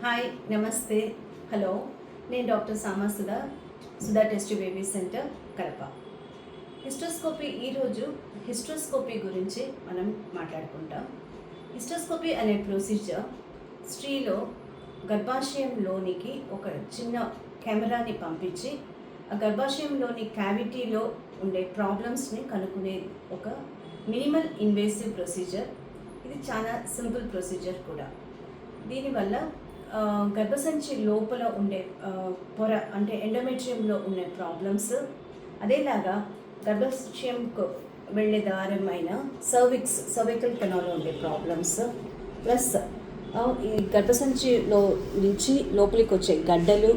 Hi నమస్తే hello నేను doctor Sama Sudha test baby centre Kadapa. ఈరోజు హిస్ట్రోస్కోపీ గురించి మనం మాట్లాడుకుంటాం. హిస్ట్రోస్కోపీ అనే ప్రొసీజర్ స్త్రీలో గర్భాశయంలోనికి ఒక చిన్న కెమెరాని పంపించి ఆ గర్భాశయంలోని క్యావిటీలో ఉండే ప్రాబ్లమ్స్ని కనుక్కునే ఒక మినిమల్ ఇన్వేసివ్ ప్రొసీజర్. ఇది చాలా సింపుల్ ప్రొసీజర్ కూడా. దీనివల్ల గర్భసంచి లోపల ఉండే పొర అంటే ఎండోమెట్రియంలో ఉండే ప్రాబ్లమ్స్, అదేలాగా గర్భాశయంకు వెళ్ళే దారమైన సర్వికల్ కెనాల్లో ఉండే ప్రాబ్లమ్స్, ప్లస్ ఈ గర్భసంచిలో నుంచి లోపలికి వచ్చే గడ్డలు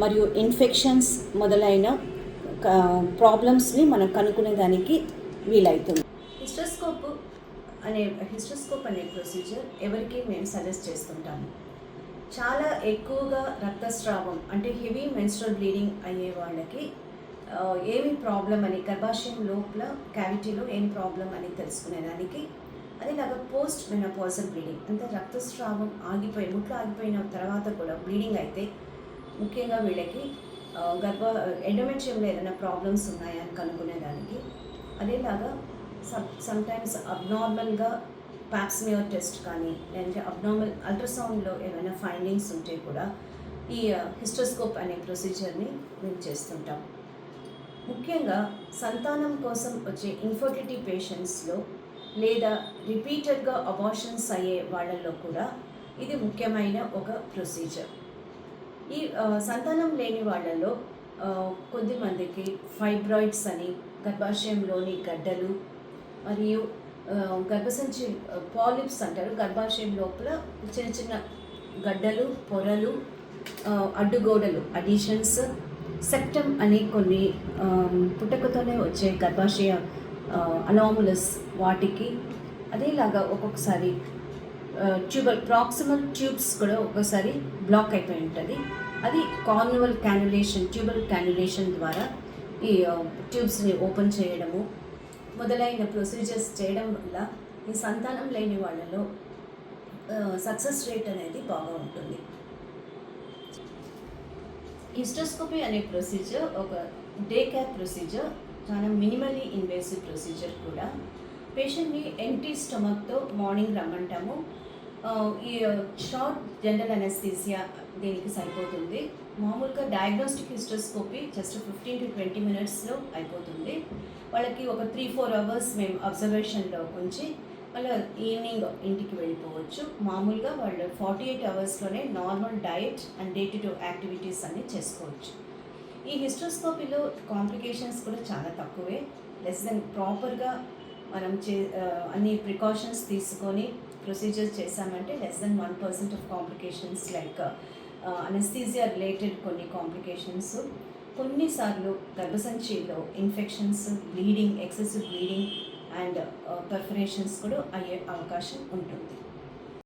మరియు ఇన్ఫెక్షన్స్ మొదలైన ప్రాబ్లమ్స్ని మనం కనుక్కునేదానికి వీలవుతుంది. హిస్ట్రోస్కోప్ అనే ప్రొసీజర్ ఎవరికి మేము సజెస్ట్ చేస్తుంటాము. చాలా ఎక్కువగా రక్తస్రావం అంటే హెవీ మెన్స్ట్రల్ బ్లీడింగ్ అయ్యే వాళ్ళకి ఏమి ప్రాబ్లం అని గర్భాశయం లోపల క్యావిటీలో ఏం ప్రాబ్లం అని తెలుసుకునేదానికి, అదేలాగా పోస్ట్ మెనోపాజల్ బ్లీడింగ్ అంటే రక్తస్రావం ముట్లు ఆగిపోయిన తర్వాత కూడా బ్లీడింగ్ అయితే ముఖ్యంగా వీళ్ళకి ఎండోమెట్రియంలో ఏదైనా ప్రాబ్లమ్స్ ఉన్నాయా అని కనుక్కునేదానికి, అదేలాగా సమ్టైమ్స్ అబ్నార్మల్గా పాప్స్మియర్ టెస్ట్ కానీ లేదంటే అబ్నార్మల్ అల్ట్రాసౌండ్లో ఏమైనా ఫైండింగ్స్ ఉంటే కూడా ఈ హిస్ట్రోస్కోప్ అనే ప్రొసీజర్ని మేము చేస్తుంటాం. ముఖ్యంగా సంతానం కోసం వచ్చే ఇన్ఫర్టిలిటీ పేషెంట్స్లో లేదా రిపీటెడ్గా అబార్షన్స్ అయ్యే వాళ్ళల్లో కూడా ఇది ముఖ్యమైన ఒక ప్రొసీజర్. ఈ సంతానం లేని వాళ్ళలో కొద్దిమందికి ఫైబ్రాయిడ్స్ అని గర్భాశయంలోని గడ్డలు మరియు గర్భసంచి పాలిప్స్ అంటారు. గర్భాశయం లోపల చిన్న చిన్న గడ్డలు, పొరలు, అడ్డుగోడలు, అడిషన్స్, సెప్టమ్ అని కొన్ని పుట్టకతోనే వచ్చే గర్భాశయ అనాములస్ వాటికి, అదేలాగా ఒక్కొక్కసారి ప్రాక్సిమల్ ట్యూబ్స్ కూడా ఒక్కోసారి బ్లాక్ అయిపోయి ఉంటుంది. అది ట్యూబల్ క్యాన్యులేషన్ ద్వారా ఈ ట్యూబ్స్ని ఓపెన్ చేయడము మొదలైన ప్రొసీజర్స్ చేయడం వల్ల ఈ సంతానం లేని వాళ్ళలో సక్సెస్ రేట్ అనేది బాగా ఉంటుంది. హిస్ట్రోస్కోపీ అనే ప్రొసీజర్ ఒక డే కేర్ ప్రొసీజర్, చాలా మినిమల్లీ ఇన్వేసివ్ ప్రొసీజర్ కూడా. పేషెంట్ని ఎంటీ స్టమక్తో మార్నింగ్ రమ్మంటాము. ఈ షార్ట్ జనరల్ అనెస్థీసియా దీనికి సరిపోతుంది. మామూలుగా డయాగ్నోస్టిక్ హిస్ట్రోస్కోపీ జస్ట్ 15 to 20 minutesలో అయిపోతుంది. వాళ్ళకి ఒక 3-4 hours మేము అబ్జర్వేషన్లో ఉంచి మళ్ళీ ఈవినింగ్ ఇంటికి వెళ్ళిపోవచ్చు. మామూలుగా వాళ్ళు 48 hours normal diet and day to day activities అన్నీ చేసుకోవచ్చు. ఈ హిస్ట్రోస్కోపీలో కాంప్లికేషన్స్ కూడా చాలా తక్కువే. లెస్ దెన్ ప్రాపర్గా మనం అన్ని ప్రికాషన్స్ తీసుకొని ప్రొసీజర్స్ చేశామంటే less than 1% of complications like anaesthesia related కొన్ని కాంప్లికేషన్స్, కొన్నిసార్లు గర్భసంచిలో infections, bleeding, excessive bleeding and perforations కూడా అయ్యే అవకాశం ఉంటుంది.